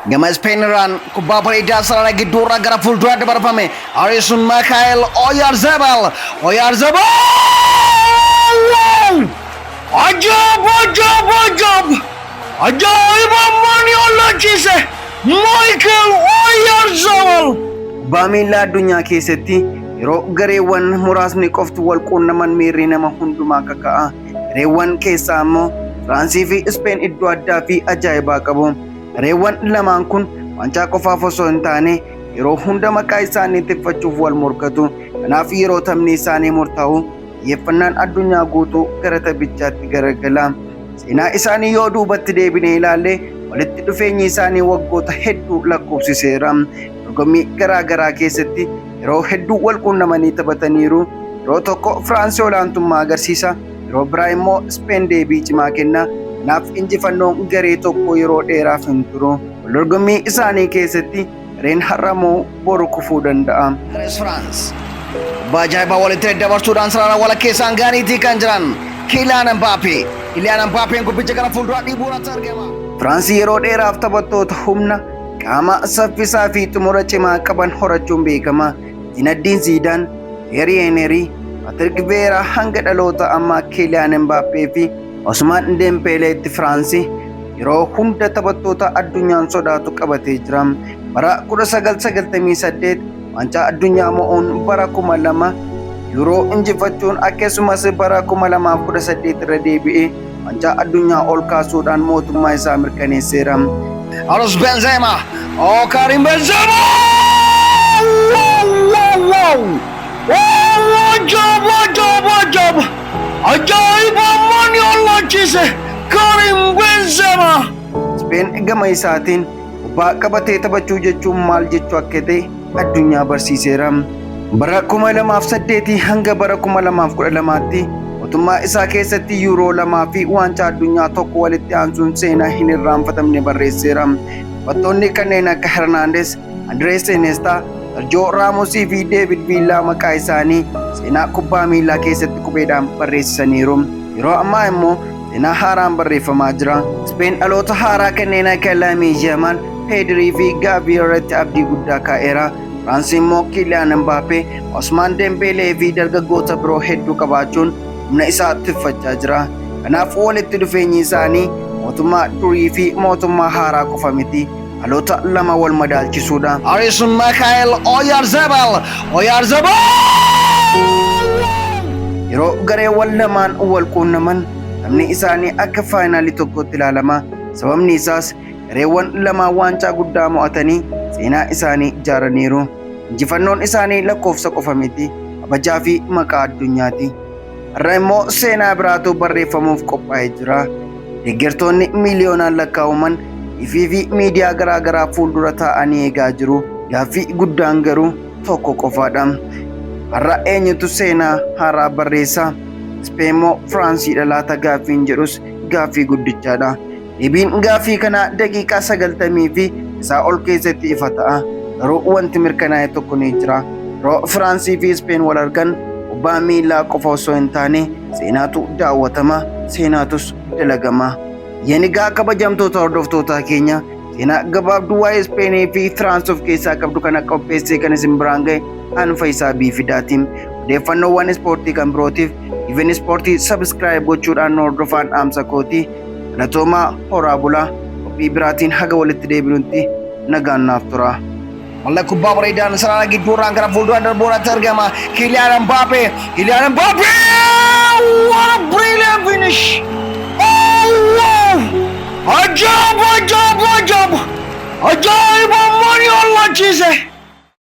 Gama Spain run kubbaa bareedaa sarara gidduurraa gara fuulduraatti barfame. Harrison Michael Oyarzabal. Ajaa'iba mani ollachiise Michael Oyarzabal. Kubbaa miilaa addunyaa keessatti yeroo gareewwan muraasni qofti wal quunnaman miirri nama hundumaa kaka'a. Gareewwan keessaa immoo Firaansii fi Ispeen iddoo addaa fi ajaa'ibaa qabu. Gareewwan lamaan kun waancaa qofaaf osoo hin taane yeroo hunda maqaa isaanii tiffachuuf wal morkatu. Kanaaf yeroo taphni isaanii murtaa'u xiyyeeffannaan addunyaa guutuu gara taphichaatti garagala. Seenaa isaanii yoo duubatti deebinee ilaalle walitti dhufeenyi isaanii waggoota hedduu lakkoofsiseera. Dorgommii garaa garaa keessatti yeroo hedduu wal quunnamanii taphataniiru. Yeroo tokko Firaansii olaantummaa agarsiisa, yeroo biraa immoo Ispeen deebii cimaa kenna. Kanaaf injifannoon garee tokko yeroo dheeraaf hin turu. Dorgommii isaanii keessatti gareen har'a moo boru kufuu danda'a. Kubbaa ajaa'ibaa walitti daddabarsuudhaan sarara walakkeessaan gaaniitii kan jiran Kylian Mbappé. Kylian Mbappeen kubbicha kana fuulduraa dhiibuurratti argama. Firaansii yeroo dheeraaf taphattoota humna qaama saffisaa fi xumura cimaa qaban horachuun beekama. Zinedine Zidane, Thierry Henry, Patrick Vieira hanga dhaloota ammaa Kylian Mbappé fi Ousmane Dembeleetti Firaansii yeroo hunda taphattoota addunyaan sodaatu qabatee jira. Bara 1998 waancaa addunyaa mo'uun bara 2000 Yuuroo injifachuun akkasumas bara 2018 irra deebi'ee waancaa addunyaa ol kaasuudhaan mootummaa isaa mirkaneesseera. Carlos Benzema, Karim Benzema! Ajaa'iba mani ollachiise Karim Benzema! Ispeen gama isaatiin kubbaa qabatee taphachuu jechuun maal jechuu akka ta'e addunyaa barsiiseera. Bara 2008 hanga bara 2012tti mootummaa isaa keessatti Yuuroo 2 fi waancaa addunyaa tokko walitti aansuun seenaa hin irraanfatamne barreesseera. Taphattoonni kanneen akka Hernandez, Andres Iniesta, Sergio Ramos fi David Villa maqaa isaanii seenaa kubbaa miilaa keessatti qubeedhaan barreessaniiru. Yeroo ammaa immoo seenaa haaraan barreeffamaa jira. Ispeen dhaloota haaraa kanneen akka Lamine Yamal, Pedri fi Gavi irratti abdii guddaa kaa'eera. Firaansii immoo Kylian Mbappé, Ousmane Dembele fi dargaggoota biroo hedduu qabaachuun humna isaa tiffachaa jira. Kanaaf walitti dhufeenyi isaanii mootummaa durii fi mootummaa haaraa qofa miti. Dhaloota lama wal madaalchisuudha. Harrison Michael Oyarzabal. Yeroo gareewwan lamaan wal quunnaman taphni isaanii akka faayinaalii tokkotti ilaalama. Sababni isaas gareewwan lamaan waancaa guddaa mo'atanii seenaa isaanii ijaaraniiru. Injifannoon isaanii lakkoofsa qofa miti, kabajaa fi maqaa addunyaati. Har'a immoo seenaa biraatu barreeffamuuf qophaa'ee jira. Deeggartoonni miiliyoonaan lakkaa'aman fi miidiyaa garaa garaa fuuldura taa'anii eegaa jiru. Gaaffii guddaan garuu tokko qofaadha. Har'a eenyutu seenaa haaraa barreessa? Ispeen moo Firaansiidha laata gaaffiin jedhus gaaffii guddichaadha. Deebiin gaaffii kanaa daqiiqaa 90 fi isaa ol keessatti ifa ta'a. Garuu wanti mirkanaa'e tokko ni jira. Yeroo Firaansii fi Ispeen wal argan kubbaa miilaa qofa osoo hin taane seenaatu daawwatama, seenaatus dalagama. Yenigaa kabajamtoota hordoftoota keenya seenaa gabaabduu waa'ee Ispeenii fi Firaans of keessaa qabdu kana qopheessee kan isin biraan ga'e an Faayisaa Biifidaatiin. Odeeffannoowwan ispoortii kan birootiif Even Ispoortii subscribe gochuudhaan hordofaa dhaamsa kooti. Galatoomaa horaa bulaa. Qophii biraatiin haga walitti deebinutti nagaan naaf tura. Mallee kubbaa bareedaan sarara gidduurraan gara fuuldura darbuurratti argama. Kylian Mbappé! What a brilliant finish! Ajaa'iba mani ollachiise!